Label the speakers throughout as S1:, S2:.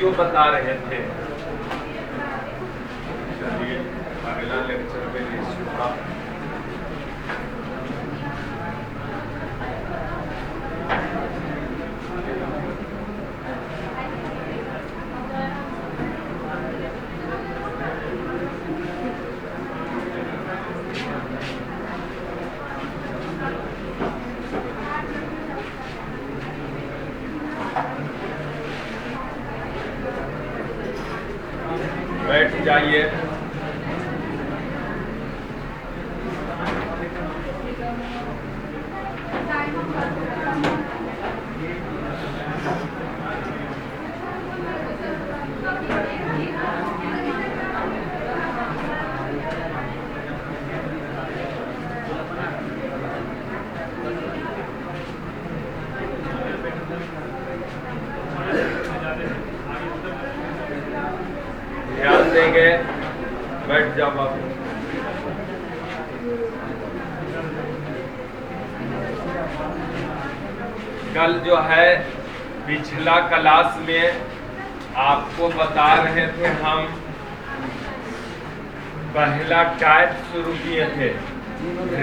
S1: Ratio बता रहे थे। चलिए अगला लेक्चर में रेशियो का बैठ जाइए। ध्यान देंगे, बैठ जाओ आप। कल जो है पिछला क्लास में आपको बता रहे थे हम, पहला टाइप शुरू किए थे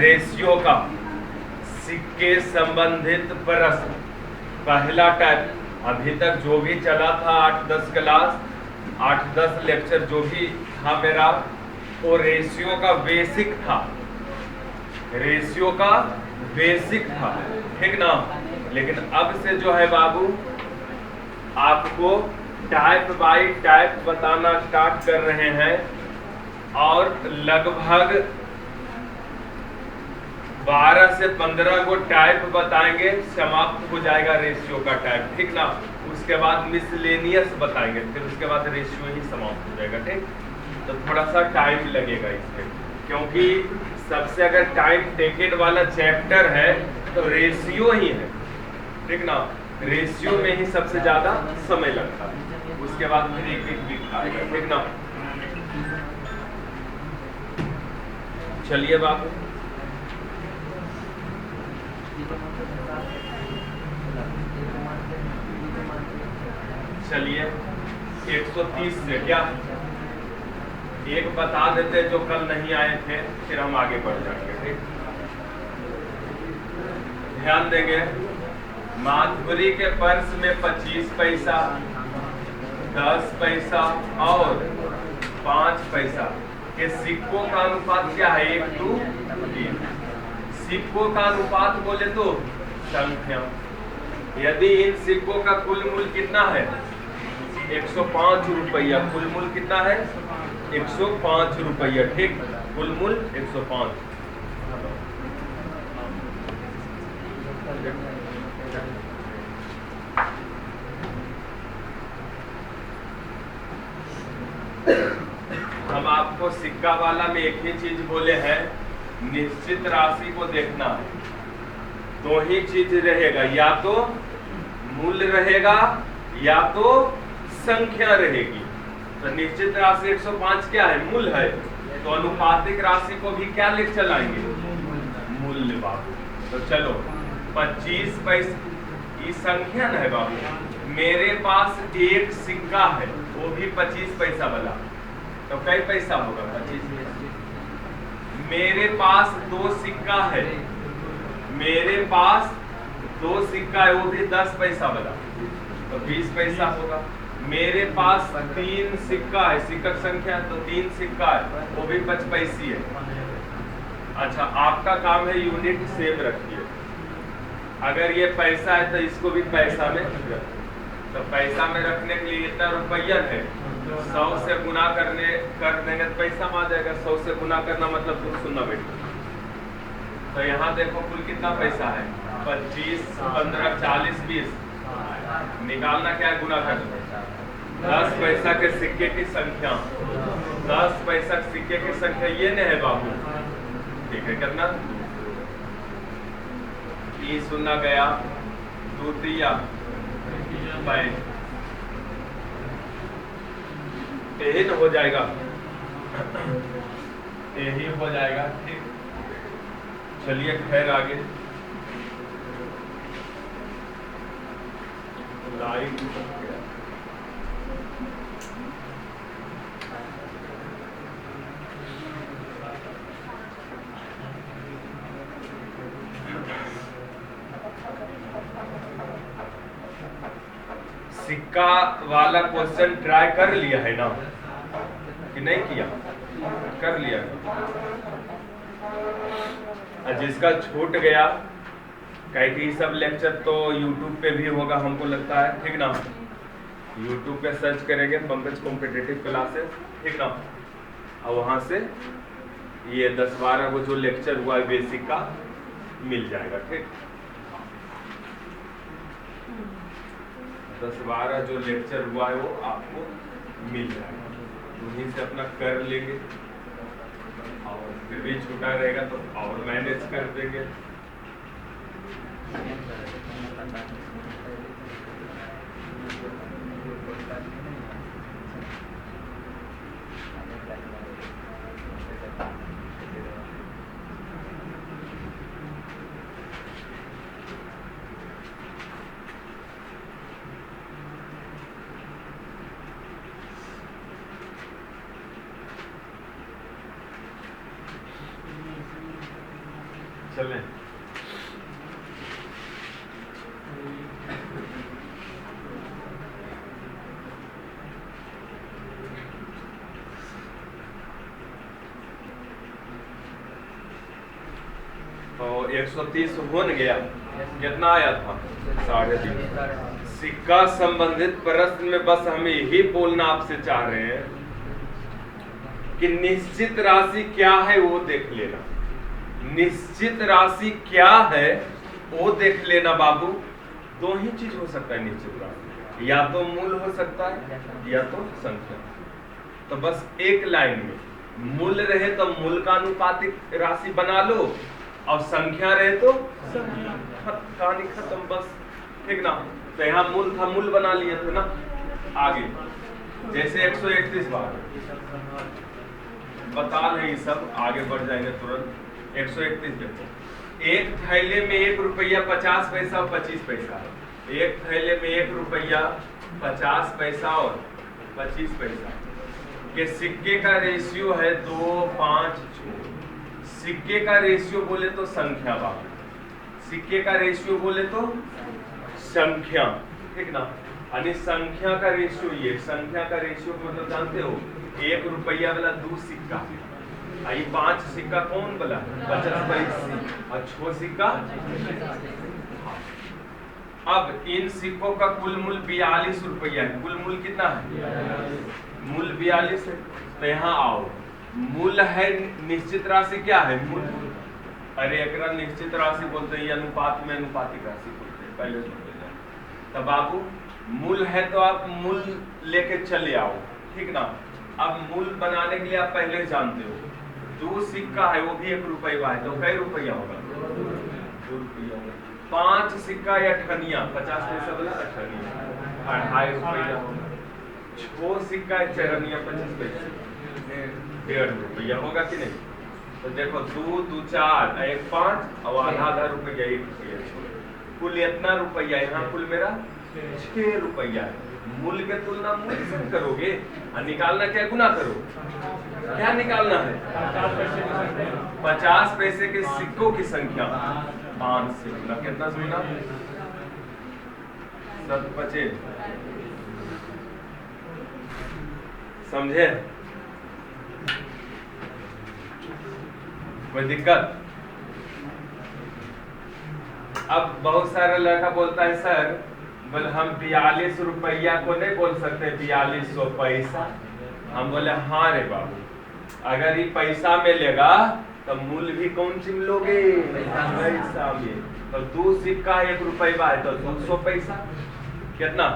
S1: रेशियो का, सिक्के संबंधित प्रश्न। पहला टाइप अभी तक जो भी चला था 8-10 क्लास, 8-10 लेक्चर जो भी था मेरा, वो रेशियो का बेसिक था, रेशियो का बेसिक था, ठीक ना। लेकिन अब से जो है बाबू आपको टाइप बाय टाइप बताना स्टार्ट कर रहे हैं और लगभग 12 से 15 को टाइप बताएंगे, समाप्त हो जाएगा रेशियो का टाइप, ठीक ना। उसके बाद मिसलेनियस बताएंगे, फिर उसके बाद रेशियो ही समाप्त हो जाएगा, ठीक। तो थोड़ा सा टाइम लगेगा इसमें, क्योंकि सबसे अगर टाइम टेकेड वाला चैप्टर है तो रेशियो ही है, ठीक ना। रेशियो में ही सबसे ज्यादा समय लगता है, उसके बाद फिर एक एक वीक आएगा, ठीक ना। चलिए बाबू, चलिए 130 से क्या एक बता देते जो कल नहीं आए थे, फिर हम आगे बढ़ जाएंगे, ठीक। ध्यान देंगे, माधुरी के पर्स में 25 पैसा, 10 पैसा और 5 पैसा के सिक्कों का अनुपात क्या है? 1:3। सिक्कों का अनुपात बोले तो संख्या। यदि इन सिक्कों का कुल मूल्य कितना है? 105 रुपया। कुल मूल्य कितना है? 105 रुपया, ठीक। कुल मूल्य 105। हम आपको सिक्का वाला में एक ही चीज बोले हैं, निश्चित राशि को देखना है। दो ही चीज रहेगा, या तो मूल्य रहेगा या तो संख्या रहेगी। तो निश्चित राशि 105 क्या है? मूल्य है। तो अनुपातिक राशि को भी क्या लिख चलाएंगे? मूल्य बाबू। तो चलो 25 पैसे की संख्या न है बाबू। मेरे पास एक सिक्का है, वो भी 25 पैसा वाला, तो कई पैसा होगा? 25। मेरे पास 2 सिक्का है, मेरे पास 2 सिक्का है, वो भी 10 पैसा वाला, तो 20 पैसा होगा। मेरे पास 3 सिक्का है, सिक्का संख्या तो 3 सिक्का है, वो भी 5 पैसी है। अच्छा, आपका काम है यूनिट सेम रखिए। अगर ये पैसा है तो इसको भी पैसा में रखिए। तो पैसा में रखने के लिए इतना रुपया है, 100 से गुना कर देंगे तो पैसा में आ जाएगा। 100 से गुना करना मतलब 2 शून्य बेटा। तो यहाँ देखो कुल कितना पैसा है? 25, 15, 40, 20। निकालना क्या है? गुना करना। 10 पैसा के सिक्के की संख्या, 10 पैसा के सिक्के की संख्या ये नहीं है बाबू, ठीक है करना। ये सुनना गया 2 3 5, यही तो हो जाएगा, यही हो जाएगा, ठीक। चलिए खैर आगे। लाइट सिक्का वाला क्वेश्चन ट्राई कर लिया है ना कि नहीं किया? कर लिया। जिसका छूट गया, कहीं कि सब लेक्चर तो YouTube पे भी होगा हमको लगता है, ठीक ना? YouTube पे सर्च करेंगे पंकज कॉम्पिटिटिव क्लासेस, ठीक ना? और वहां से ये 10-12 को जो लेक्चर हुआ है बेसिक का मिल जाएगा, ठीक? 10-12 जो लेक्चर हुआ है वो आपको मिल जाएगा, वहीं से अपना कर लेंगे। और फिर भी छूटा रहेगा तो और मैनेज कर देंगे। चलें। तो 130 हो गया, कितना आया था? 3.5। सिक्का संबंधित प्रश्न में बस हम यही बोलना आपसे चाह रहे हैं कि निश्चित राशि क्या है वो देख लेना। निश्चित राशि क्या है वो देख लेना बाबू। दो ही चीज हो सकता है निश्चित राशि, या तो मूल हो सकता है या तो संख्या। तो बस एक लाइन में मूल रहे तो मूल का अनुपातिक राशि बना लो, और संख्या रहे तो कहानी खत्म, बस, ठीक ना? तो यहाँ मूल था, मूल बना लिए थे ना। आगे जैसे 131 बार बता रहे सब, आगे बढ़ जाएंगे तुरंत। 131 देखो, एक थैले में 1 रुपया 50 पैसा और 25 पैसा। एक थैले में 1 रुपया 50 पैसा और 25 पैसा के सिक्के का रेशियो है 2, 5, 6। सिक्के का रेशियो बोले तो संख्या बाबू, सिक्के का रेशियो बोले तो संख्या, ठीक ना? यानी संख्या का रेशियो, ये संख्या का रेशियो मतलब जानते हो, 1 रुपया वाला 2 सिक्का, आई 5 सिक्का कौन वाला? 50 पैसे, और 6 सिक्का। अब इन सिक्कों का कुल मूल्य 42 रुपया है। कुल मूल्य कितना है? मूल्य 42 है। तो यहाँ आओ, मूल है निश्चित राशि, क्या है मूल? अरे एकरा निश्चित राशि बोलते हैं, अनुपात में अनुपातिक राशि बोलते हैं, पहले समझ जाए। तो बाबू मूल है तो आप मूल लेके चले आओ, ठीक ना? अब मूल बनाने के लिए आप पहले जानते हो 2 सिक्का है, वो भी 1 रुपया है, तो कई रुपया होगा? 2 रुपया होगा। 5 सिक्का या ठनिया, 50 पैसा वाला ठनिया 2.5 रुपया होगा। 6 सिक्का या चरनिया 25 पैसा, 1.5 रुपया होगा कि नहीं? तो देखो 2, 2, 4, 1, 5 और आधा रुपया 1 रुपया, कुल इतना रुपया। यहाँ कुल मेरा 6 रुपया है। मूल के तुलना मूल से करोगे, और निकालना क्या? गुना करो। क्या निकालना है? 50 पैसे के सिक्कों की संख्या 5 से गुना। कितना गुना? 7 5। समझे? कोई दिक्कत? अब बहुत सारा लड़का बोलता है सर, बोले हम 42 रुपया को नहीं बोल सकते, 4200 पैसा। हम बोले हाँ रे बाबू, अगर ये पैसा में लेगा तो मूल भी कौन सी लोगे? पैसा में। तो 2 सिक्का 1 रुपया है तो 200 पैसा। कितना?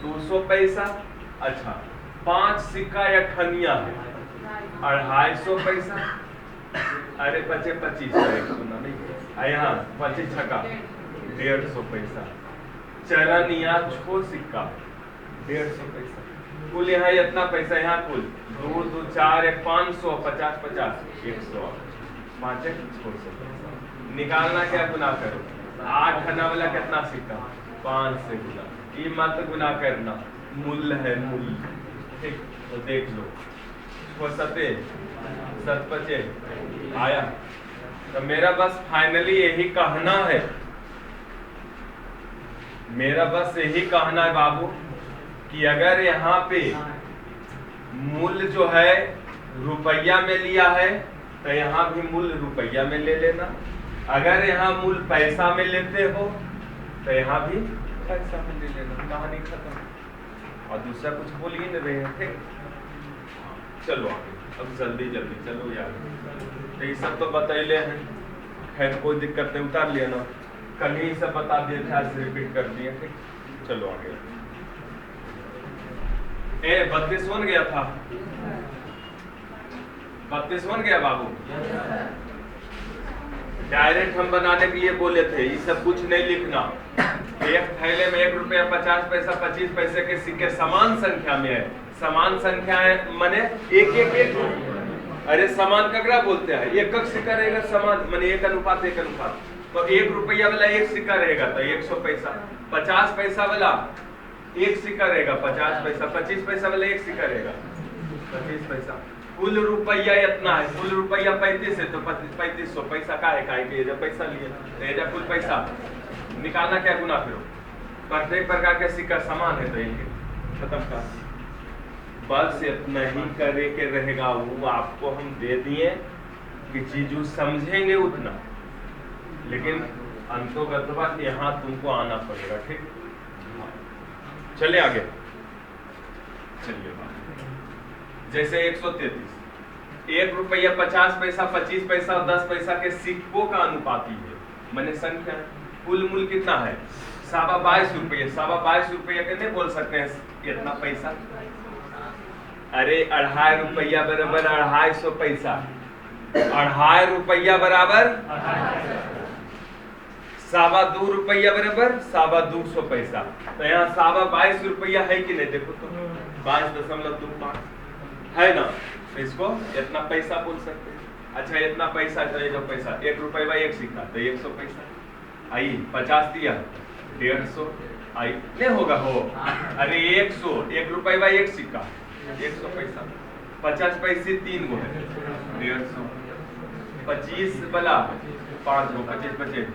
S1: 200 पैसा। अच्छा, 5 सिक्का या ठनिया है 250 पैसा। अरे 25 सुना नहीं, यहाँ 25 छक्का 150 पैसा। चरनिया 6 सिक्का 150 पैसा। कुल यहाँ इतना पैसा, यहाँ कुल 2, 2, 4, 1, 500, 50, 50, 100, 5, 600 पैसा। निकालना क्या? गुना करो। 8 आना वाला कितना सिक्का? 5 से गुना। ये मत गुना करना, मूल्य है, मूल्य। ठीक, तो देख लो, वो सते सत पचे आया। तो मेरा बस फाइनली यही कहना है, मेरा बस यही कहना है बाबू कि अगर यहाँ पे मूल्य जो है रुपया में लिया है तो यहाँ भी मूल्य रुपया में ले लेना। अगर यहाँ मूल्य पैसा में लेते हो तो यहाँ भी पैसा में ले लेना। कहानी खत्म। और दूसरा कुछ बोल ही नहीं रहे। ठीक, चलो आगे, अब जल्दी जल्दी चलो यार। तो ये सब तो बतैले हैं, खैर कोई दिक्कत नहीं, उतार लिया ना, कल ही सब बता दिए थे, आज रिपीट कर दिए। ठीक, चलो आगे। 32 बन गया था, 32 बन गया बाबू। डायरेक्ट हम बनाने के लिए बोले थे, ये सब कुछ नहीं लिखना। एक थैले में 1 रुपया 50 पैसा 25 पैसे के सिक्के समान संख्या में है। समान संख्या है माने एक एक एक, अरे समान ककरा बोलते हैं, एक एक सिक्का रहेगा समान माने 1 अनुपात 1 अनुपात। तो 1 रुपया वाला 1 सिक्का रहेगा तो 100 पैसा, 50 पैसा वाला 1 सिक्का रहेगा 50 पैसा, 25 पैसा वाला 1 सिक्का रहेगा 25 पैसा। कुल रुपया इतना है, कुल रुपया 35 है तो 3500 पैसा का है कि जब पैसा लिए तो ये कुल पैसा निकालना क्या गुना फिर प्रत्येक प्रकार के सिक्का समान है तो ये खत्म का। बस इतना ही करे के रहेगा। वो आपको हम दे दिए कि चीजों समझेंगे उतना, लेकिन अंतोगत यहाँ तुमको आना पड़ेगा। ठीक, चले आगे। चलिए जैसे 133 1 रुपया 50 पैसा 25 पैसा और 10 पैसा के सिक्कों का अनुपाती है, मैंने संख्या। कुल मूल्य कितना है? 22.5 रुपये। 22.5 रुपये के नहीं बोल सकते हैं इतना पैसा। अरे 2.5 रुपया बराबर 250 पैसा, 2.5 रुपया बराबर 2.25 रुपया बराबर 2.25 पैसा। तो यहाँ 22.5 रुपया है कि नहीं? देखो तो 5.25 है ना, तो इसको इतना पैसा बोल सकते हैं। अच्छा इतना पैसा तो ये जो पैसा 1 रुपया 1 सिक्का तो 100 पैसा आई। 50 दिया 150 आई, नहीं होगा हो। अरे 100 1 रुपया 1 सिक्का 100 पैसा, 50 पैसे 3 गो है 150, 25 वाला 5 गो 25 25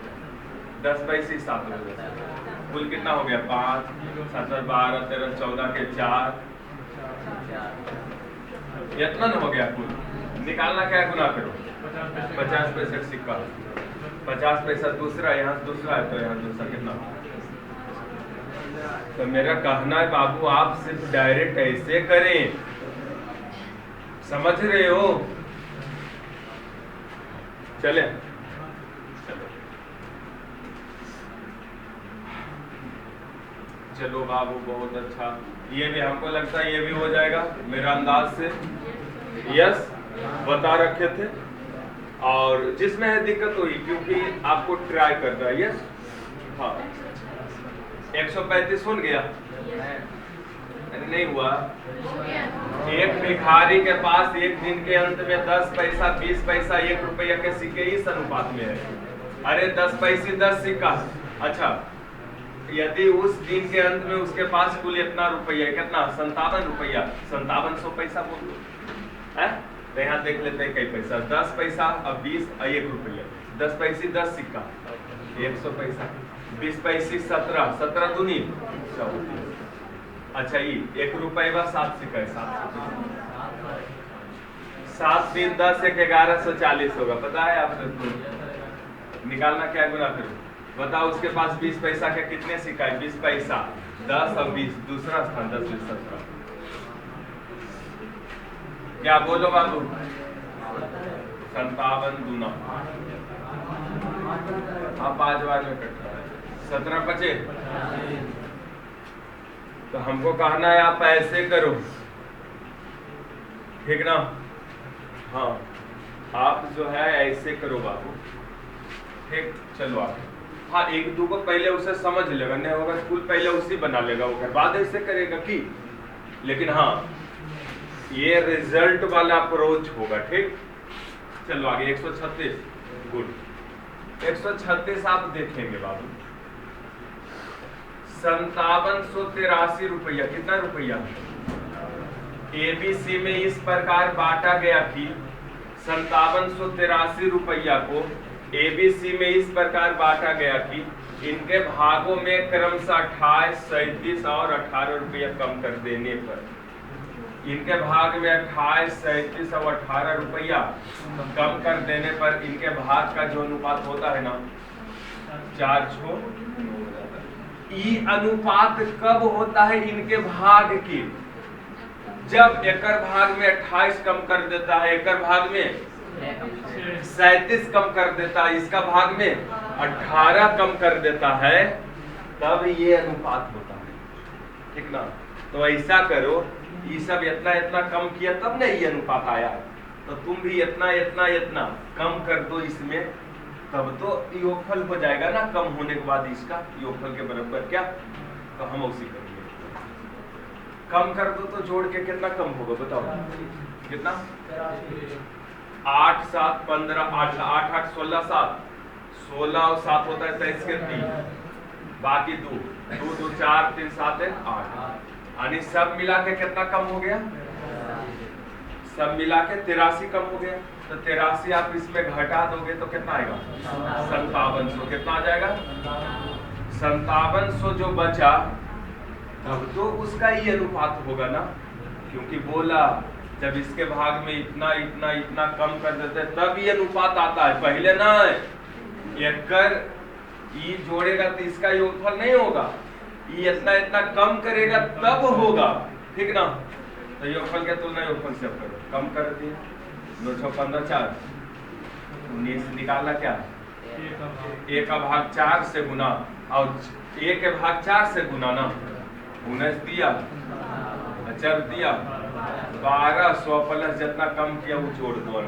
S1: 10 पैसे 7 गो, कुल कितना हो गया 5 7 12 13 14 के 4 इतना न हो गया कुल। निकालना क्या है, गुना करो। 50 पैसे सिक्का 50 पैसा दूसरा, यहाँ दूसरा है तो यहाँ दूसरा कितना। तो मेरा कहना है बाबू आप सिर्फ डायरेक्ट ऐसे करें, समझ रहे हो? चले चलो बाबू बहुत अच्छा। ये भी हमको लगता है ये भी हो जाएगा मेरा अंदाज से। यस बता रखे थे, और जिसमें है दिक्कत हुई क्योंकि आपको ट्राई कर रहा है। यस हाँ 135 सुन गया नहीं हुआ। एक भिखारी के पास एक दिन के अंत में 10 पैसा 20 पैसा 1 रुपया के सिक्के इस अनुपात में है। अरे 10 पैसे 10 सिक्का। अच्छा यदि उस दिन के अंत में उसके पास कुल इतना रुपया कितना 57 रुपया 5700 पैसा बोल है तो यहाँ देख लेते हैं कई पैसा 10 पैसा और 20 और 1 रुपया 10 पैसे 10 सिक्का 100 पैसा 20 पैसे 17 17 दूनी 34। अच्छा ये 1 रुपया 7 सिक्का है 7 3 10 1 1140 होगा। पता है आपको निकालना क्या गुना करो बताओ। उसके पास 20 पैसा के कितने सिक्का है? 20 पैसा 10 और 20 दूसरा स्थान 10 20 17। क्या बोलो बाबू? 57 दूना आप 5 बार में कटता है 17 बचे। तो हमको कहना है आप ऐसे करो, ठीक ना? हाँ आप जो है ऐसे करो बाबू। ठीक चलो आप हाँ 1 2 को पहले उसे समझ लेगा, नहीं होगा स्कूल पहले उसी बना लेगा, वो बाद ऐसे करेगा कि। लेकिन हाँ ये रिजल्ट वाला अप्रोच होगा। ठीक चलो आगे 136 गुड। 136 आप देखेंगे बाबू 5783 रुपया। कितना रुपया? एबीसी में इस प्रकार बांटा गया कि 5783 रुपया को एबीसी में इस प्रकार बांटा गया कि इनके भागों में क्रमशः 28, 37 और 18 रुपया कम कर देने पर, इनके भाग में 28, 37 और 18 रुपया कम कर देने पर इनके भाग का जो अनुपात होता है ना 4:9। ई अनुपात कब होता है इनके भाग की? जब एकर भाग में 28 कम कर देता है, एकर भाग में 37 कम कर देता है, इसका भाग में 18 कम कर देता है, तब ये अनुपात होता है। ठीक ना? तो ऐसा करो, ये सब इतना इतना कम किया तब ना ये अनुपात आया, तो तुम भी इतना इतना इतना कम कर दो इसमें, तब तो योगफल हो जाएगा ना। कम होने के बाद इसका योगफल के बराबर क्या? तो हम उसी करेंगे। कम कर दो तो जोड़ के कितना कम होगा बताओ? कितना? 8, 7, 15, 8, 8, 16, 7, 16 और 7 होता है 23 के 3, बाकी 2, 2, 4, 3, 7 है 8, यानी सब मिला के कितना कम हो गया? सब मिला के 83 कम हो गया। तो 83 आप इसमें घटा दोगे तो कितना आएगा? 5700। कितना आ जाएगा? 5700 जो बचा, तब तो उसका ही अनुपात होगा ना, क्योंकि बोला जब इसके भाग में इतना इतना इतना कम कर देते हैं तब ये अनुपात आता है, पहले ना। एकर ई जोड़ेगा तो इसका योगफल नहीं होगा, ये इतना इतना कम करेगा तब होगा। ठीक ना? तो योगफल के तुलना योगफल से करो, कम कर दिए 2, 6, 15, 4, 19 निकाला क्या? ए का भाग 4 से गुना, और ए के भाग 4 से गुना ना, 19 दिया, अचर दिया, 1200 प्लस जितना कम किया वो जोड़ दो,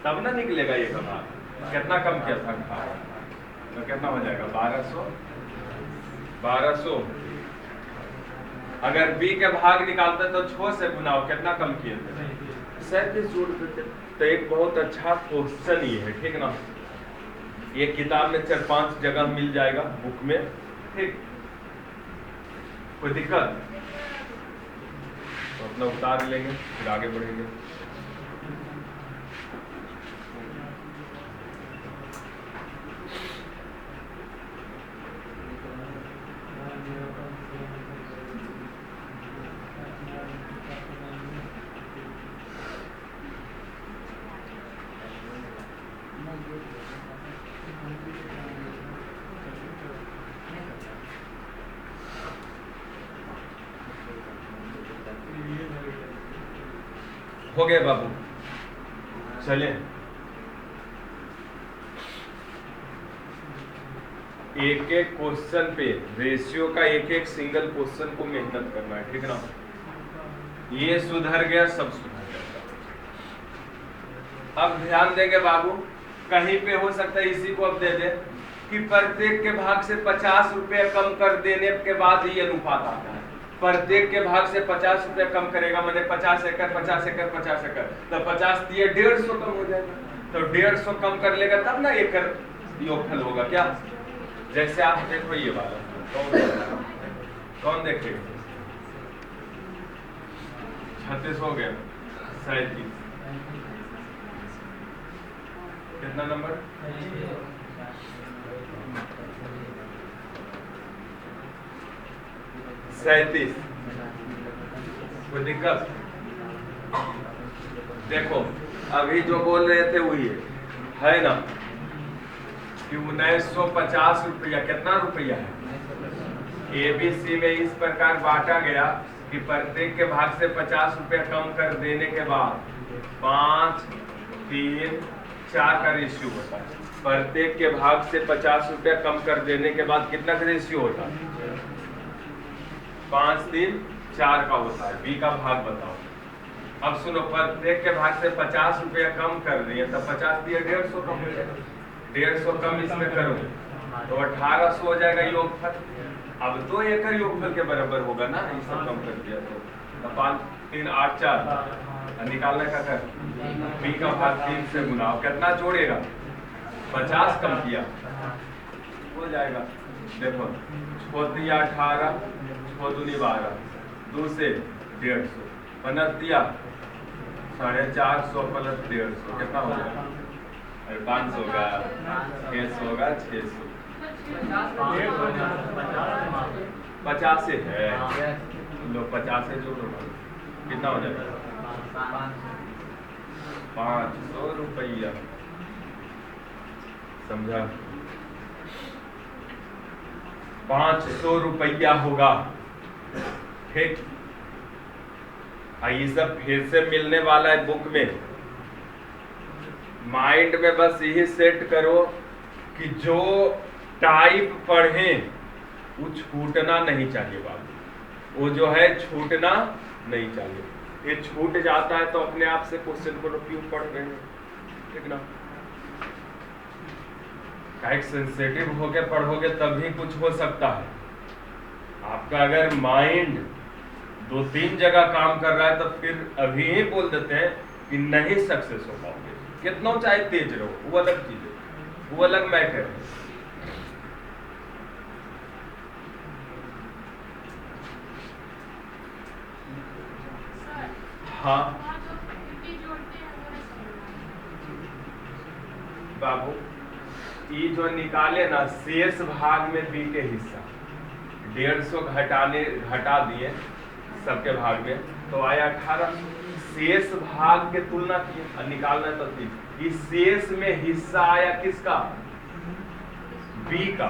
S1: तब ना निकलेगा ये का भाग। कितना कम किया था? 18, तो कितना हो जाएगा? 1200। अगर बी के भाग निकालते तो 6 से गुना, कितना कम किए थे? 37 जोड़ देते। तो एक बहुत अच्छा क्वेश्चन ये है। ठीक ना? ये किताब में 4-5 जगह मिल जाएगा बुक में। ठीक, कोई दिक्कत? तो अपना उतार लेंगे, फिर आगे बढ़ेंगे। हो गए बाबू, चले। एक एक क्वेश्चन पे रेशियो का एक एक सिंगल क्वेश्चन को मेहनत करना है। ठीक ना? ये सुधर गया, सब सुधर गया। अब ध्यान देंगे बाबू, कहीं पे हो सकता है इसी को अब दे दे कि प्रत्येक के भाग से 50 रुपए कम कर देने के बाद ही अनुपात आता है। प्रत्येक के भाग से 50 रुपए कम करेगा, मैंने 50 एकड़ 50 एकड़ 50 एकड़, तो 50 दिए 150 कम हो जाएगा। तो 150 कम कर लेगा तब ना एकड़ योगफल होगा क्या? जैसे आप देखो ये वाला कौन देखेगा? 36 हो गया, 37 कितना नंबर? 37। कोई दिक्कत? देखो अभी जो बोल रहे थे वही है ना कि 1950 रुपया। कितना रुपया है? एबीसी में इस प्रकार बांटा गया कि प्रत्येक के भाग से 50 रुपया कम कर देने के बाद 5, 3, 4 का रेशियो होता है। प्रत्येक के भाग से 50 रुपया कम कर देने के बाद कितना का रेशियो होता है? 5, 3, 4 का होता है। बी का भाग बताओ। अब सुनो, प्रत्येक के भाग से 50 रुपया कम कर दिए, तब 50 दिए 150 कम हो जाएगा। 150 कम इसमें करो तो 1800 हो जाएगा योगफल। अब तो एकड़ योगफल के बराबर होगा ना, ये सब कम कर दिया तो 5, 3, 8, 4 निकालने का कर। बी का भाग 3 से गुना, कितना जोड़ेगा? 50 कम किया हो जाएगा देखो 6 तिया 18, 6 दूनी 12, 2 से 150, 15 450 प्लस 150 कितना हो गया? अरे 500 होगा, 600 होगा, 600 50 से है लो, 50 से जोड़ो कितना हो जाएगा? 500 रुपया। समझा? 500 रुपया होगा। ठीक, ये सब फिर से मिलने वाला है बुक में। माइंड में बस यही सेट करो कि जो टाइप पढ़ें वो छूटना नहीं चाहिए बाबू, वो जो है छूटना नहीं चाहिए। ये छूट जाता है तो अपने आप से क्वेश्चन को क्यों पढ़ रहे हैं, ठीक ना? एक सेंसिटिव होके पढ़ोगे तभी कुछ हो सकता है। आपका अगर माइंड 2-3 जगह काम कर रहा है तो फिर अभी ही बोल देते हैं कि नहीं सक्सेस हो पाओगे, कितना चाहे तेज रहो, वो अलग चीज है, वो अलग मैटर है। हाँ बाबू, ये जो निकाले ना शेष भाग में बी के हिस्सा 150 घटा दिए सबके भाग में तो आया 18। शेष भाग के तुलना की निकालना तो थी, इस शेष में हिस्सा आया किसका? बी का।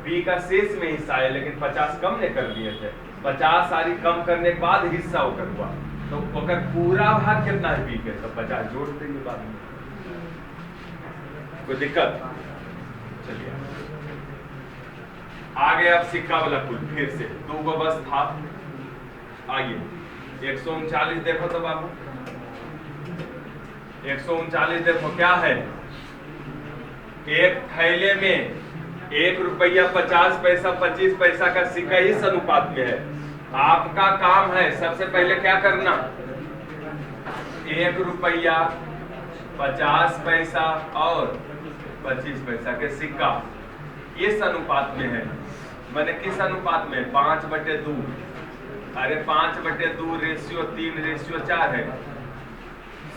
S1: बी का शेष में हिस्सा आया, लेकिन 50 कम ने कर दिए थे। 50 सारी कम करने के बाद हिस्सा होकर हुआ, तो अगर पूरा भाग कितना है बी के, तो 50 जोड़ देंगे बाद में। कोई दिक्कत? चलिए आगे अब सिक्का वाला कुल फिर से 2 गो बस था। आइए 139 देखो तो बाबू, 139 देखो क्या है? एक थैले में 1 रुपया 50 पैसा 25 पैसा का सिक्का इस अनुपात में है। आपका काम है सबसे पहले क्या करना, 1 रुपया 50 पैसा और 25 पैसा के सिक्का इस अनुपात में है। मैंने किस अनुपात में? 5/2। अरे 5/2 रेशियो 3:4 है।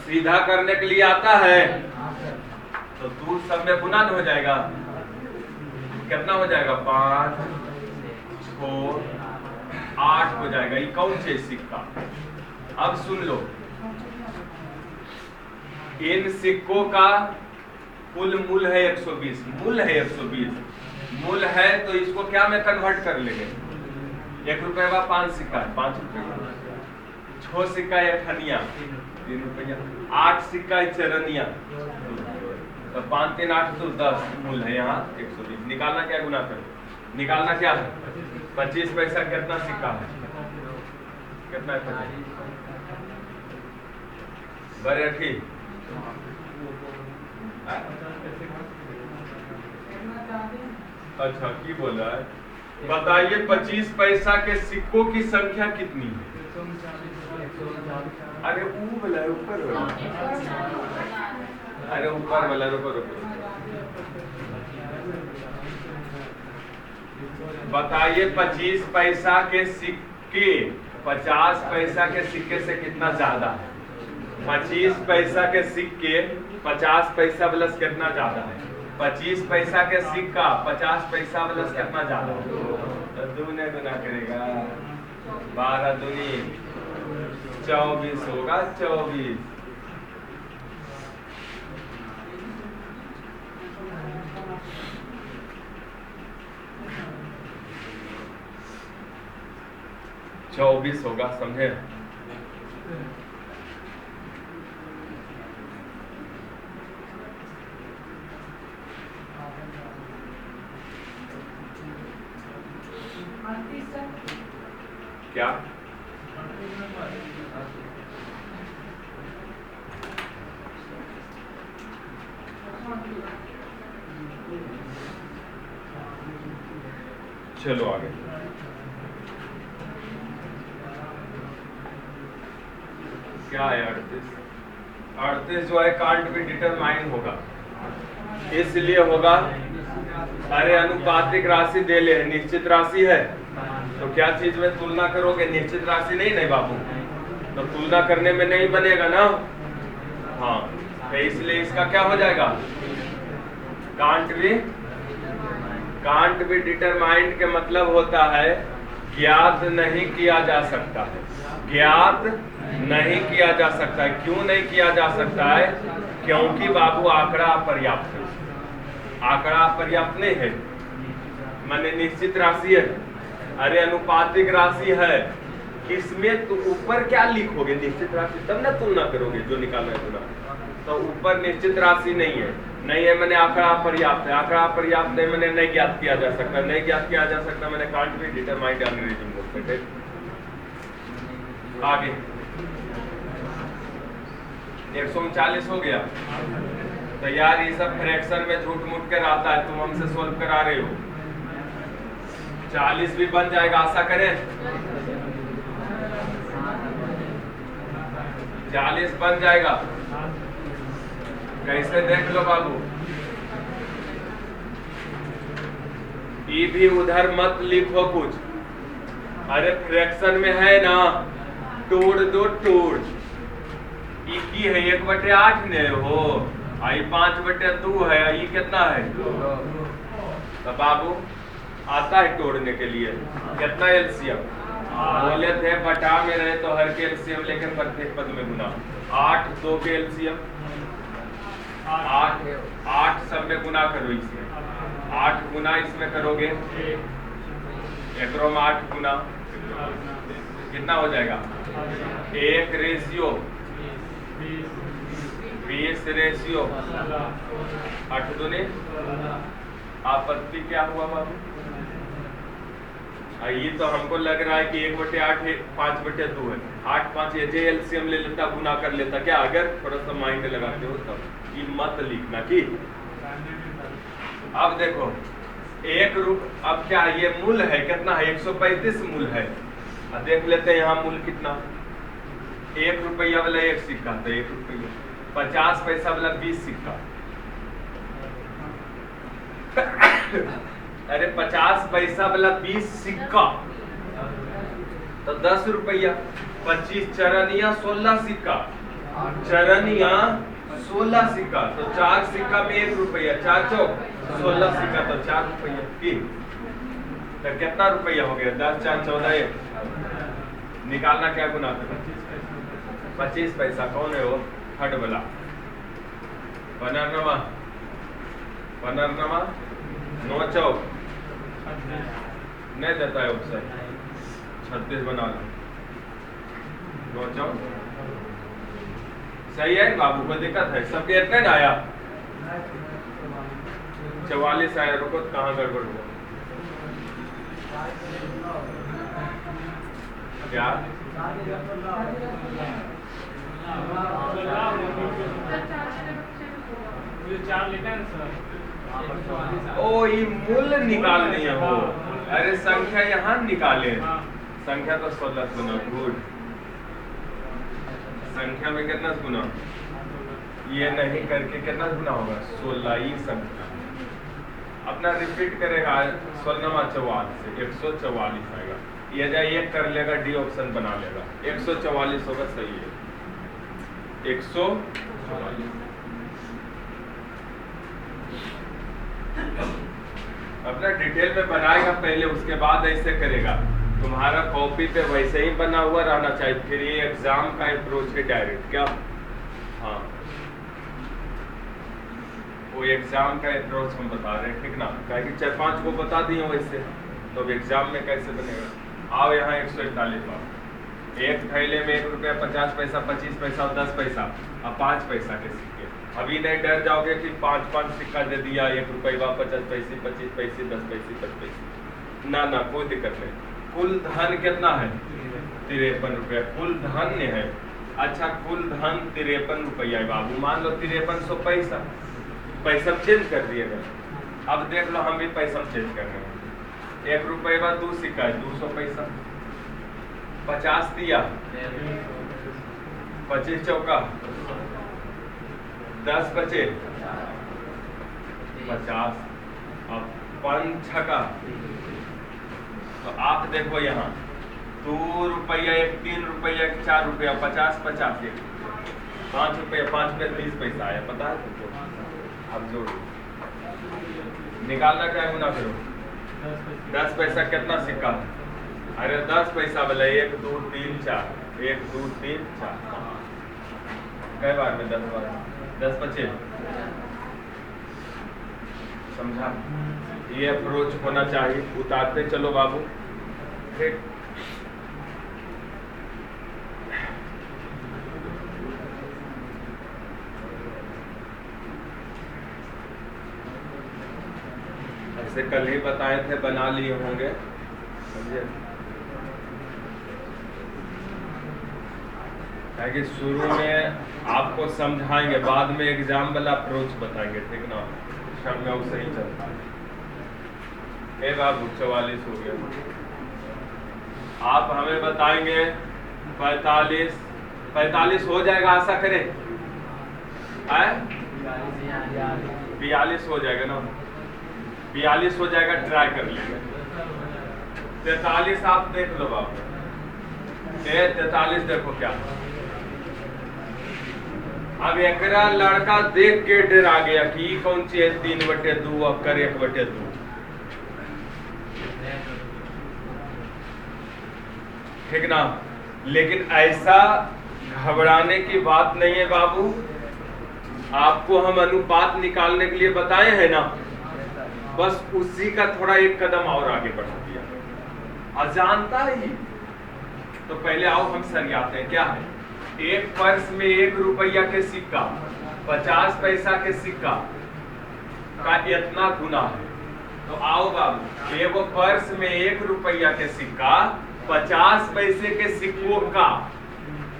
S1: सीधा करने के लिए आता है तो 2 सब में गुणन हो जाएगा, कितना हो जाएगा? 5, 6, 8 हो जाएगा। ये कौन से सिक्का? अब सुन लो, इन सिक्कों का कुल मूल है 120, मूल है 120, मूल है तो इसको क्या में कन्वर्ट कर लेंगे? 1 रुपये का 5 सिक्का है, 5 रुपये। 6 सिक्का है अठनिया 3 रुपया, 8 सिक्का है चरनिया, तो 5 3 8 तो 10 मूल है यहाँ 120। निकालना क्या, गुना करो, निकालना क्या है? 25 पैसा कितना सिक्का है? कितना है? बड़े ठीक। अच्छा की बोल रहा है? बताइए 25 पैसा के सिक्कों की संख्या कितनी है? अरे ऊपर वाला, अरे ऊपर वाला रुको। बताइए 25 पैसा के सिक्के 50 पैसा के सिक्के से कितना ज्यादा है? 25 पैसा के सिक्के 50 पैसा प्लस कितना ज्यादा है? 25 पैसा के सिक्का 50 पैसा प्लस कितना ज्यादा है? तो दूने गुना करेगा, 12 दूनी 24 होगा, 24। चौबीस होगा, समझे? क्या चलो आगे। क्या है 38 जो है कांट भी डिटरमाइन होगा, इसलिए होगा अरे अनुपातिक राशि दे ले, निश्चित राशि है तो क्या चीज में तुलना करोगे? निश्चित राशि नहीं बाबू, तो तुलना करने में नहीं बनेगा ना। हाँ, तो इसलिए इसका क्या हो जाएगा? कांट बी डिटरमाइंड के मतलब होता है ज्ञात नहीं किया जा सकता है। ज्ञात नहीं किया जा सकता है। क्यों नहीं किया जा सकता है? क्योंकि बाबू आंकड़ा अपर्याप्त है। आंकड़ा अपर्याप्त नहीं है, माने निश्चित राशि है। अरे अनुपातिक राशि है, किसमें तो ऊपर क्या लिखोगे? निश्चित राशि, तब ना तुलना करोगे जो निकालना है तुलना। तो ऊपर निश्चित राशि नहीं है, नहीं है मैंने आंकड़ा अपर्याप्त है। आंकड़ा अपर्याप्त है मैंने नहीं ज्ञात किया जा सकता, नहीं ज्ञात किया जा सकता मैंने कांट बी डिटरमाइंड अंग्रेजी में। आगे 139 हो गया। तो यार ये सब फ्रैक्शन में झूठ मूठ कर आता है, तुम हमसे सोल्व करा रहे हो। 40 भी बन जाएगा, आशा करें 40 बन जाएगा। कैसे देख लो बाबू, ये भी उधर मत लिखो कुछ। अरे फ्रैक्शन में है ना, तोड़ दो तोड़। ये की है 1/8 ने हो, आई 5/2 है, ये कितना है? तो बाबू आता है तोड़ने के लिए कितना एलसीएम? बोले थे बटा में रहे तो हर के एलसीएम लेकर प्रत्येक पद में गुना। 8 2 के एलसीएम 8 सब में गुना करो। इसे 8 गुना इसमें करोगे, एकरो में 8 गुना कितना हो जाएगा? 1 रेशियो 20 रेशियो 8 दूनी। आपत्ति क्या हुआ बाबू? ये तो हमको लग रहा है कि 1/8 5/2 है। 8 5 ये एलसीएम ले लेता, गुना कर लेता क्या? अगर थोड़ा सा माइंड लगाते हो तब ये मत लिखना कि। अब देखो 1 रुपया, अब क्या ये मूल है कितना है? 135 मूल है। अब देख लेते हैं यहाँ मूल कितना। 1 रुपया वाला 1 सिक्का, तो 1 रुपया। 50 पैसा वाला 20 सिक्का। अरे 50 पैसा वाला 20 सिक्का तो 10 रुपया। 25 चरनिया 16 सिक्का, चरनिया 16 सिक्का, तो 4 सिक्का में 1 रुपया, 4 चौक 16 सिक्का, तो 4 रुपया की। तो कितना रुपया हो गया? 10 4 14। निकालना क्या गुना कर? 25 पैसा। कौन है वो? थर्ड वाला पनरनमा 9 चौक नहीं देता है ऑप्शन। 36 बना लो, 9 चौक सही है बाबू। कोई दिक्कत है? सबके इतना ना आया? 44 आया। रुको कहाँ गड़बड़ हुआ क्या? ओ ये मूल निकालनी है वो। अरे संख्या यहाँ निकाले, संख्या तो 16 गुना। गुड, संख्या में कितना गुना? ये नहीं करके कितना गुना होगा? 16 ही संख्या अपना रिपीट करेगा। 16 44 से 144 आएगा। ये जाए 1 कर लेगा, डी ऑप्शन बना लेगा, 144 होगा। सही है 144। अपना डिटेल में बनाएगा पहले, उसके बाद ऐसे करेगा। तुम्हारा कॉपी पे वैसे ही बना हुआ रहना चाहिए, फिर ये एग्जाम का अप्रोच है डायरेक्ट क्या? हाँ, वो एग्जाम का अप्रोच हम बता रहे हैं, ठीक ना? क्योंकि 4-5 को बता दिए वैसे, तो एग्जाम में कैसे बनेगा? आओ यहाँ 141 बार। एक थैले में 1 रुपया 50 पैसा 25 पैसा और 10 पैसा और 5 पैसा के सिक्के। अभी नहीं डर जाओगे कि 5-5 सिक्का दे दिया, 1 रुपया 50 पैसे 25 पैसे 10 पैसे 10 पैसे। ना ना कोई दिक्कत नहीं। कुल धन कितना है? 53 रुपया कुल धन है। अच्छा कुल धन 53 रुपया है बाबू। मान लो 5300 पैसा, पैसा चेंज कर दिएगा। अब देख लो हम भी पैसा चेंज कर रहे हैं। 1 रुपया 2 सिक्का है 200 पैसा। 50 दिया, 25 चौका 10 बचे 50। अब 5 छका, तो आप देखो यहाँ 2 रुपया, 1 3 रुपया, 1 4 रुपया, 50 50, 5 रुपया, 5 रुपया 30 पैसा आया, पता है तुमको? अब जोड़ो, निकालना क्या गुना करो, 10 पैसा कितना सिक्का है? अरे 10 पैसा वाला 1 2 3 4, 1 2 3 4, कई बार में 10 बार, 10 बचे, समझा? ये अप्रोच होना चाहिए। उतारते चलो बाबू, ठीक। ऐसे कल ही बताए थे, बना लिए होंगे, समझे? कि शुरू में आपको समझाएंगे, बाद में एग्जाम वाला अप्रोच बताएंगे, ठीक ना? सब में सही चलता है। बाबू 44 हो गया, आप हमें बताएंगे 45 हो जाएगा, आशा करें? 42 हो जाएगा ना? 42 हो जाएगा, ट्राई कर लेंगे। 43 आप देख लो बाबू, 43 देखो क्या। अब एकरा लड़का देख के डरा गया कि कौन सी है 3/2 अब कर 1/2, ठीक ना? लेकिन ऐसा घबराने की बात नहीं है बाबू, आपको हम अनुपात निकालने के लिए बताए हैं ना, बस उसी का थोड़ा एक कदम और आगे बढ़ा दिया, अजानता ही। तो पहले आओ हम सरियाते हैं, क्या है? एक पर्स में 1 रुपया के सिक्का, 50 पैसा के सिक्का का इतना गुना है। तो आओ बाबू, एगो पर्स में 1 रुपया के सिक्का, 50 पैसे के सिक्कों का,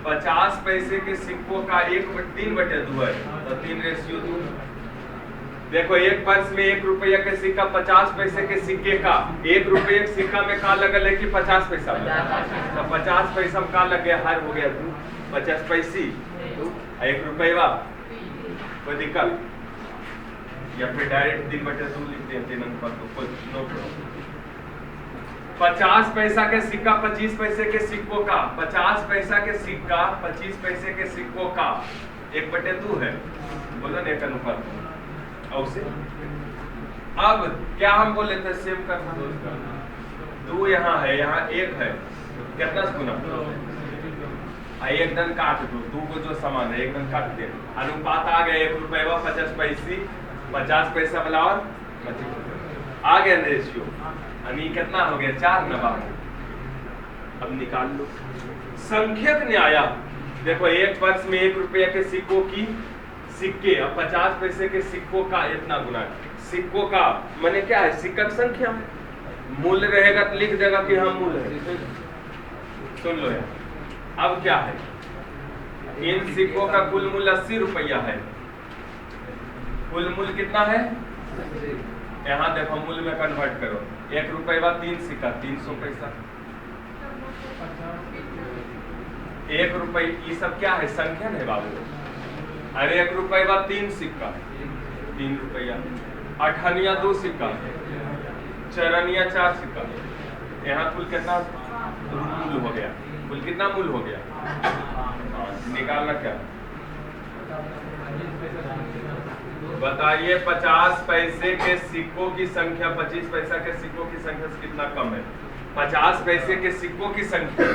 S1: 50 पैसे के सिक्कों का 3/2 है, तो 3:2। देखो, एक पर्स में 1 रुपया के सिक्का, 50 पैसे के सिक्के का, 1 रुपये के सिक्का में का लगल है कि 50 पैसा, तो 50 पैसा में का लग गया, हर हो गया 2, 50 पैसे 1 रुपया, कोई दिक्कत? या फिर डायरेक्ट 3/2 लिखते हैं, 3 अंक पर, तो कोई नो प्रॉब्लम। 50 पैसा के सिक्का, 25 पैसे के सिक्कों का, 50 पैसा के सिक्का, 25 पैसे के सिक्कों का 1/2 है, बोलो ना, एक अनुपात। और से अब क्या हम बोले थे, सेम करना, 2 यहाँ है, यहाँ 1 है, कितना गुना? एक दन काट दो, 2 को जो समान है एक दन काट दे, अनुपात आ गया 1 रुपया 50 पैसे, 50 पैसा वाला और 25 आ गया रेशियो, यानी कितना हो गया? 4 ना बाबू। अब निकाल लो संख्यक न्याय। देखो, एक पर्स में 1 रुपया के सिक्कों की सिक्के और 50 पैसे के सिक्कों का इतना गुना है। सिक्कों का माने क्या है? सिक्का की संख्या है। मूल्य रहेगा तो लिख देगा कि हाँ मूल्य है। सुन लो यार, अब क्या है? इन सिक्कों का कुल मूल्य 80 रुपया है। कुल मूल्य कितना है? यहाँ देखो, मूल्य में कन्वर्ट करो, 1 रुपया 3 सिक्का, 300 पैसा। 1 रुपये, ये सब क्या है? संख्या है बाबू। अरे 1 रुपया 3 सिक्का, 3 रुपया, 8 2 सिक्का, 4 4 सिक्का। यहाँ कुल कितना मूल्य हो गया? कुल कितना मूल्य हो गया? निकालना क्या बताइए? 50 पैसे के सिक्कों की संख्या 25 पैसा के सिक्कों की संख्या से कितना कम है? 50 पैसे के सिक्कों की संख्या,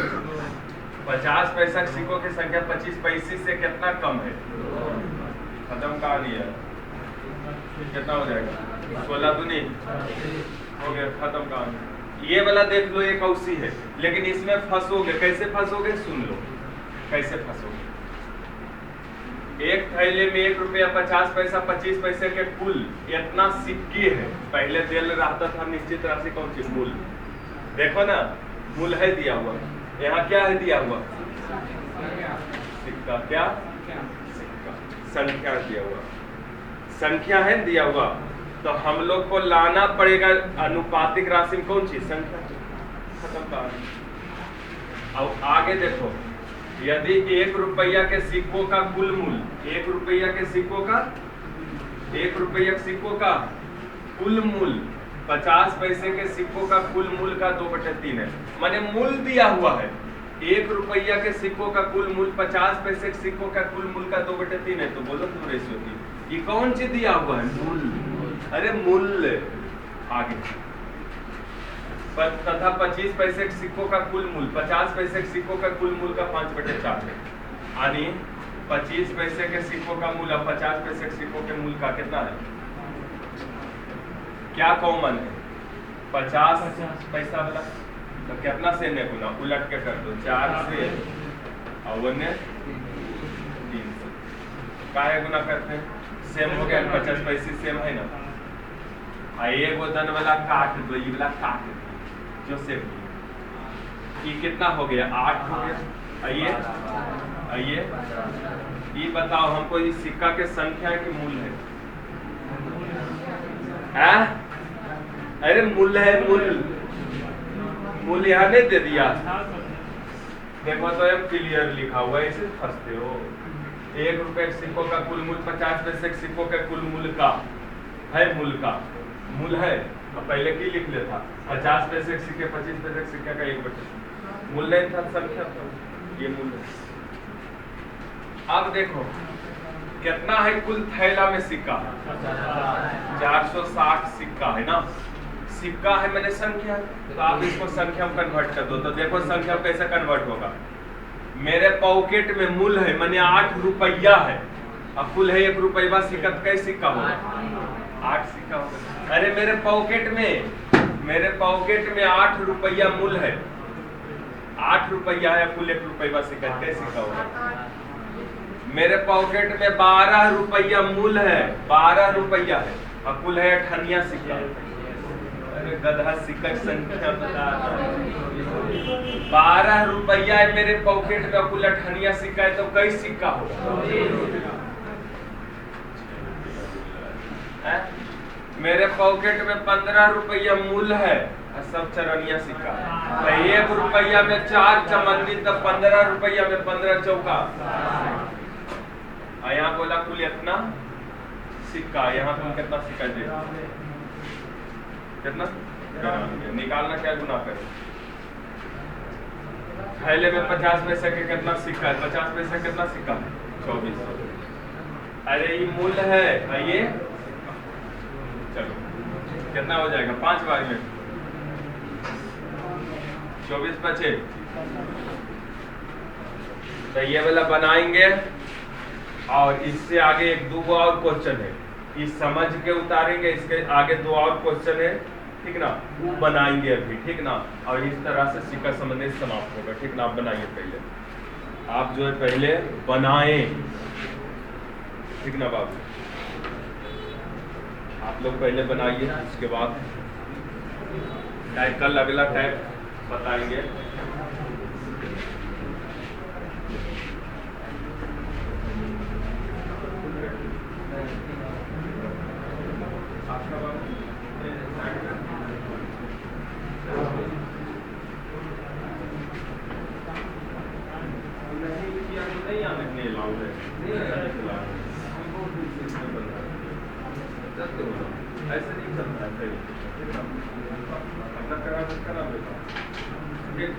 S1: 50 पैसा के सिक्कों की संख्या 25 पैसे से कितना कम है? खत्म कहानी है। कितना हो जाएगा? 16 दूनी हो गया, खत्म कहानी। ये वाला देख लो, एक औसी है, लेकिन इसमें फंसोगे। कैसे फंसोगे? सुन लो कैसे फंसोगे। एक थैले में 1 रुपया 50 पैसा 25 पैसे के कुल इतना सिक्के है। पहले दिल रहता था निश्चित राशि, कौन सी? मूल। देखो ना, मूल है दिया हुआ, यहाँ क्या है दिया हुआ? सिक्का। क्या? सिक्का। संख्या दिया हुआ, संख्या है दिया हुआ, तो हम लोग को लाना पड़ेगा अनुपातिक राशि में कौन सी? संख्या। खत्म कहानी। अब आगे देखो, यदि 1 रुपया के सिक्कों का कुल मूल्य, 1 रुपया के सिक्कों का, 1 रुपया के सिक्कों का कुल मूल 50 पैसे के सिक्कों का कुल मूल का 2/3 है, माने मूल दिया हुआ है। 1 रुपया के सिक्कों का कुल मूल 50 पैसे के सिक्कों का कुल मूल का 2/3 है। तो बोलो तुम रेशियो की ये कौन सी दिया हुआ है? मूल। अरे मूल आगे तथा 25 पैसे के सिक्कों का कुल मूल 50 पैसे के सिक्कों का कुल मूल का 5/4 है। यानी 25 पैसे के सिक्कों का मूल और 50 पैसे के सिक्कों के मूल का कितना है? क्या कॉमन है? 50 पैसा वाला तो कितना से ने गुना उलट के कर दो 4 से और 3 से काहे गुना करते हैं? सेम हो गया 50 पैसे सेम है ना। ये गोदन वाला काट दो, ये वाला काट दो जो सेम ये कितना हो गया? 8 हो गया। आइए आइए ये बताओ हमको इस सिक्का के संख्या की मूल है? अरे मूल है, मूल यहाँ नहीं दे दिया। देखो तो ये क्लियर लिखा हुआ है, इसे फंसते हो। 1 रुपए के सिक्कों का कुल मूल 50 पैसे के सिक्कों के कुल मूल का है, मूल का मूल है। अब पहले की लिख लेता 50 पैसे के सिक्के 25 पैसे के सिक्के का 1/3 मूल नहीं था, संख्या था, ये मूल है। अब देखो कितना है कुल थैला में सिक्का? 460 सिक्का है ना। सिक्का है मैंने संख्या, तो आप इसको संख्या में कन्वर्ट कर दो। तो देखो संख्या कैसे कन्वर्ट होगा? मेरे पॉकेट में मूल है मैंने 8 रुपया है, अब कुल है 1 रुपया सिक्का, कैसे सिक्का होगा? 8 सिक्का होगा। अरे मेरे पॉकेट में 8 रुपया मूल है, 8 रुपया है, कुल 1 रुपया सिक्का, कैसे सिक्का होगा? मेरे पॉकेट में 12 रुपया मूल है, 12 रुपया है, अब कुल है 98 सिक्का। अरे गधा सिक्का संख्या बता। 12 रुपया है मेरे पॉकेट में, कुल 98 सिक्का है, तो कई सिक्का होगा? मेरे पॉकेट में 15 रुपया मूल है और सब 94 सिक्का है, तो 1 रुपया में 4 चमंदी, तो 15 रुपया में 15 चौका। यहाँ बोला कुल इतना सिक्का, यहाँ तुम कितना सिक्का दे? कितना निकालना, क्या गुना करें? थैले में 50 पैसे के कितना सिक्का है? 50 पैसे कितना सिक्का है? 2400। अरे ये मूल है, आइए चलो कितना हो जाएगा? 5 बार में 24 बचे, तो ये वाला बनाएंगे। और इससे आगे 2 और क्वेश्चन है, इस समझ के उतारेंगे, इसके आगे 2 और क्वेश्चन है, ठीक ना, वो बनाएंगे अभी, ठीक ना। और इस तरह से सिक्का संबंधित समाप्त होगा, ठीक ना। आप बनाइए पहले, आप जो है पहले बनाएं, ठीक ना बाबू। आप लोग पहले बनाइए, उसके बाद टाइप कल अगला टाइप बताएंगे। ऐसे नहीं चलता है, अपना करा बेटा, ठीक।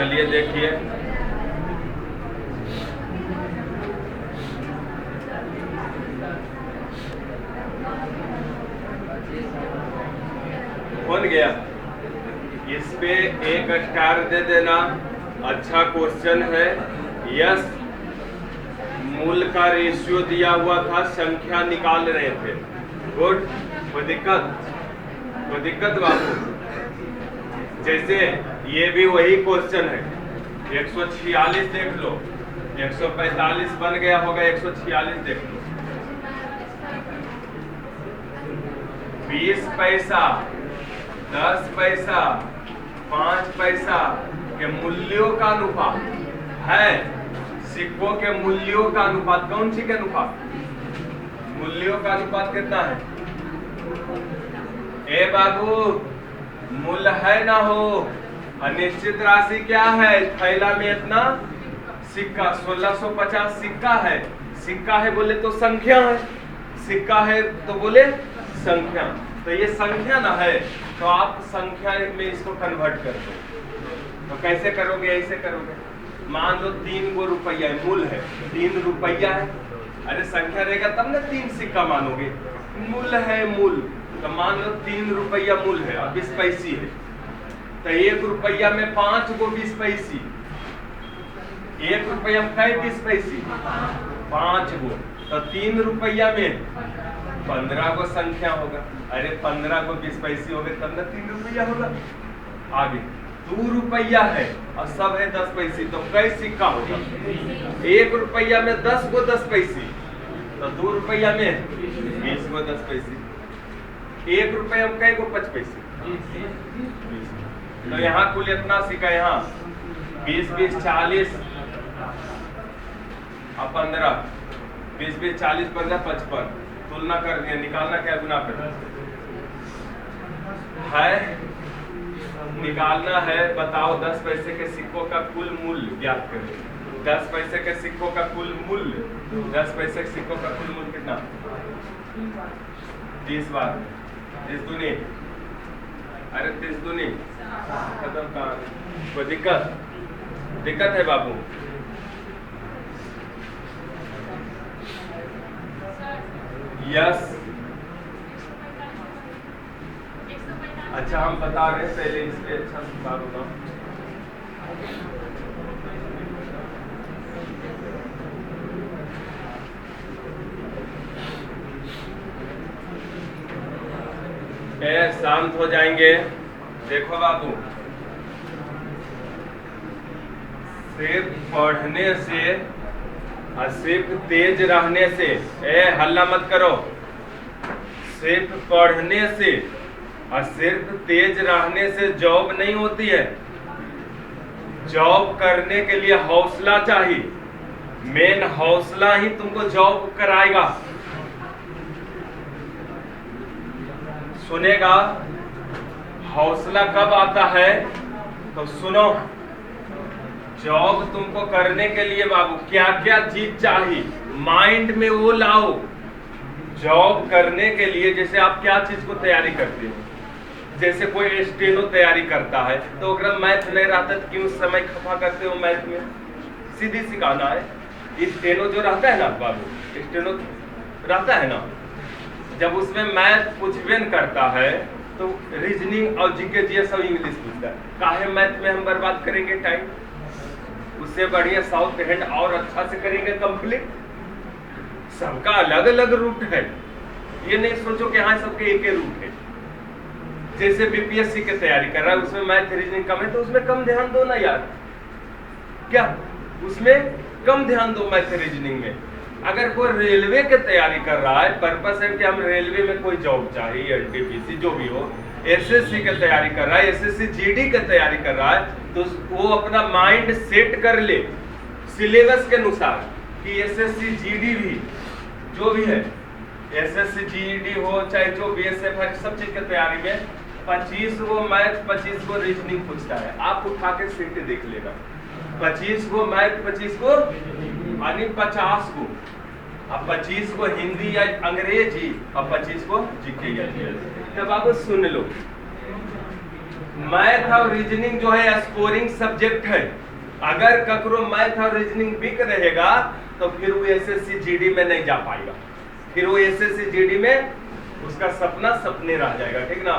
S1: चलिए देखिए, बन गया। इस पे एक स्टार दे देना। अच्छा क्वेश्चन है। यस, मूल का रेशियो दिया हुआ था, संख्या निकाल रहे थे। गुड। कोई दिक्कत बाबू? जैसे ये भी वही क्वेश्चन है, 146 देख लो, 145 बन गया होगा, 146 देख लो। 20 पैसा, 10 पैसा, 5 पैसा के मूल्यों का अनुपात है। सिक्कों के मूल्यों का अनुपात, कौन सी के अनुपात? मूल्यों का अनुपात कितना है? ए बाबू, मूल्य है ना हो, अनिश्चित राशि क्या है? थैला में इतना सिक्का, 1650 सिक्का है। सिक्का है बोले तो संख्या है, सिक्का है तो बोले संख्या। तो ये संख्या ना है, तो आप संख्या में इसको कन्वर्ट कर दो। तो कैसे करोगे? ऐसे करोगे, मान लो 3 गो रुपया मूल है, 3 रुपया है। अरे संख्या रहेगा तब ना 3 सिक्का मानोगे। मूल है मूल, तो मान लो 3 रुपया मूल है और 20 पैसी है, तो 1 रुपया में 5 गो 20 पैसी। 1 रुपया में कई 20 पैसी? 5 गो, तो 3 रुपया में 15 गो संख्या होगा। अरे 15 गो 20 पैसी हो गए तब ना 3 रुपया होगा। आगे 2 रुपया है और सब है 10 पैसी, तो कई सिक्का होगा? 1 रुपया में 10 गो 10 पैसी, तो 2 रुपया में 20 गो 10 पैसी। 1 रुपया में कई गो 5 पैसी? 20। तो यहाँ कुल इतना सिक्का, यहाँ 20 20 40 और 15, 20 20 40 15 55। तुलना कर दिया, निकालना क्या गुना कर है? निकालना है, बताओ 10 पैसे के सिक्कों का कुल मूल्य ज्ञात करें। 10 पैसे के सिक्कों का कुल मूल्य, 10 पैसे के सिक्कों का कुल मूल्य कितना? 30 बार, 30 दूनी, अरे 30 दूनी खत्म। कहाँ कोई दिक्कत? दिक्कत है बाबू? यस। अच्छा हम बता रहे हैं, पहले इसके अच्छा सुधार होगा। शांत हो जाएंगे। देखो बाबू, सिर्फ पढ़ने से और सिर्फ तेज रहने से, हल्ला मत करो, सिर्फ पढ़ने से और सिर्फ तेज रहने से जॉब नहीं होती है। जॉब करने के लिए हौसला चाहिए, मेन हौसला ही तुमको जॉब कराएगा। सुनेगा? हौसला कब आता है? तो सुनो, जॉब तुमको करने के लिए बाबू क्या क्या चीज चाहिए, माइंड में वो लाओ। जॉब करने के लिए जैसे आप क्या चीज को तैयारी करते हो, जैसे कोई स्टेनो तैयारी करता है तो अगर मैथ नहीं रहता तो क्यों समय खपा करते हो मैथ में? सीधी सी गाना है। स्टेनो जो रहता है ना बाबू, स्टेनो रहता है ना, जब उसमें मैथ पूछबेन करता है तो रीजनिंग और जीके जीएस सब इंग्लिश पूछता है। काहे मैथ में हम बर्बाद करेंगे टाइम? उससे बढ़िया साउथ हैंड और अच्छा से करेंगे कंप्लीट। सबका अलग अलग रूट है, ये नहीं सोचो कि हाँ सबके एक ही रूट है। जैसे बीपीएससी की तैयारी कर रहा है, उसमें मैथ रीजनिंग कम है तो उसमें कम ध्यान दो ना यार, क्या उसमें कम ध्यान दो मैथ रीजनिंग में। अगर कोई रेलवे की तैयारी कर रहा है, पर्पस है कि हम रेलवे में कोई जॉब चाहिए, एनटीपीसी जो भी हो, एसएससी की तैयारी कर रहा है, एसएससी जीडी की तैयारी कर रहा है, तो वो अपना माइंड सेट कर ले सिलेबस के अनुसार कि एसएससी जीडी भी जो भी है, एसएससी जीडी हो चाहे जो बीएसएफ है, सब चीज की तैयारी में 25 गो मैथ 25 गो रीजनिंग पूछता है। आप उठा के सीट देख लेगा, 25 गो मैथ 25 गो यानी 50 गो, अब 25 को हिंदी या अंग्रेजी और 25 को जीके या जीएस। तब आप सुन लो, मैथ और रीजनिंग जो है स्कोरिंग सब्जेक्ट है। अगर ककरो मैथ और रीजनिंग वीक रहेगा तो फिर वो एसएससी जीडी में नहीं जा पाएगा, फिर वो एसएससी जीडी में उसका सपना सपने रह जाएगा, ठीक ना?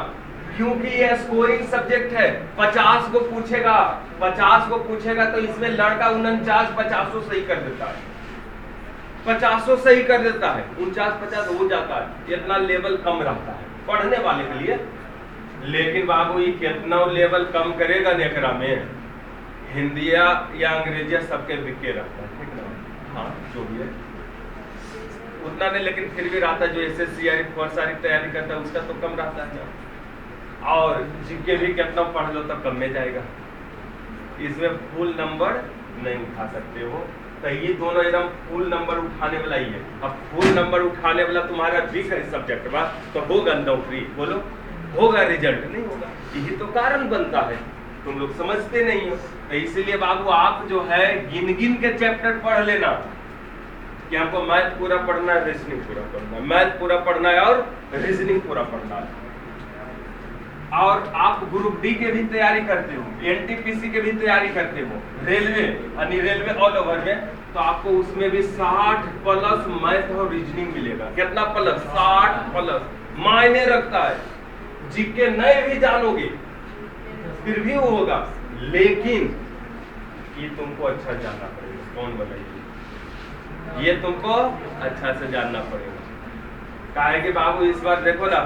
S1: क्योंकि ये स्कोरिंग सब्जेक्ट है। 50 को पूछेगा, 50 को पूछेगा तो इसमें लड़का 49 50 सही कर देता है, 50 सही कर देता है, 49 50 हो जाता है। इतना लेवल कम रहता है पढ़ने वाले के लिए। लेकिन बाबू ये कितना लेवल कम करेगा नेकरा में, हिंदिया या अंग्रेजिया सबके बिके रहता है, ठीक ना? हाँ, जो भी है उतना नहीं, लेकिन फिर भी रहता है। जो SSC या सारी तैयारी करता है उसका तो कम रहता है ना। और जीके भी कितना पढ़ लो तो कम में जाएगा, इसमें फुल नंबर नहीं उठा सकते हो। तो ये दोनों एकदम फुल नंबर उठाने वाला ही है। अब फुल नंबर उठाने वाला तुम्हारा वीक है सब्जेक्ट बा, तो होगा नौकरी? बोलो, होगा? रिजल्ट नहीं होगा। यही तो कारण बनता है, तुम लोग समझते नहीं हो। तो इसीलिए बाबू आप जो है गिन गिन के चैप्टर पढ़ लेना कि हमको मैथ पूरा पढ़ना है, रीजनिंग पूरा पढ़ना है, मैथ पूरा पढ़ना है और रीजनिंग पूरा पढ़ना है। और आप ग्रुप डी के भी तैयारी करते हो, NTPC के भी तैयारी करते हो, रेलवे यानी रेलवे ऑल ओवर में, तो आपको उसमें भी 60 प्लस मैथ और रीजनिंग मिलेगा। कितना प्लस? 60 प्लस। मायने रखता है। जीके नहीं भी जानोगे फिर भी वो होगा, लेकिन ये तुमको अच्छा जानना पड़ेगा। कौन बताइए? ये तुमको अच्छा से जानना पड़ेगा। काहे कि बाबू इस बार देखो ना,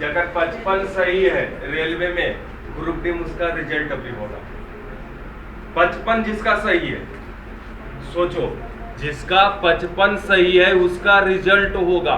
S1: अगर 55 सही है रेलवे में, ग्रुप डी में उसका रिजल्ट अभी होगा। 55 जिसका सही है, सोचो, जिसका 55 सही है उसका रिजल्ट होगा।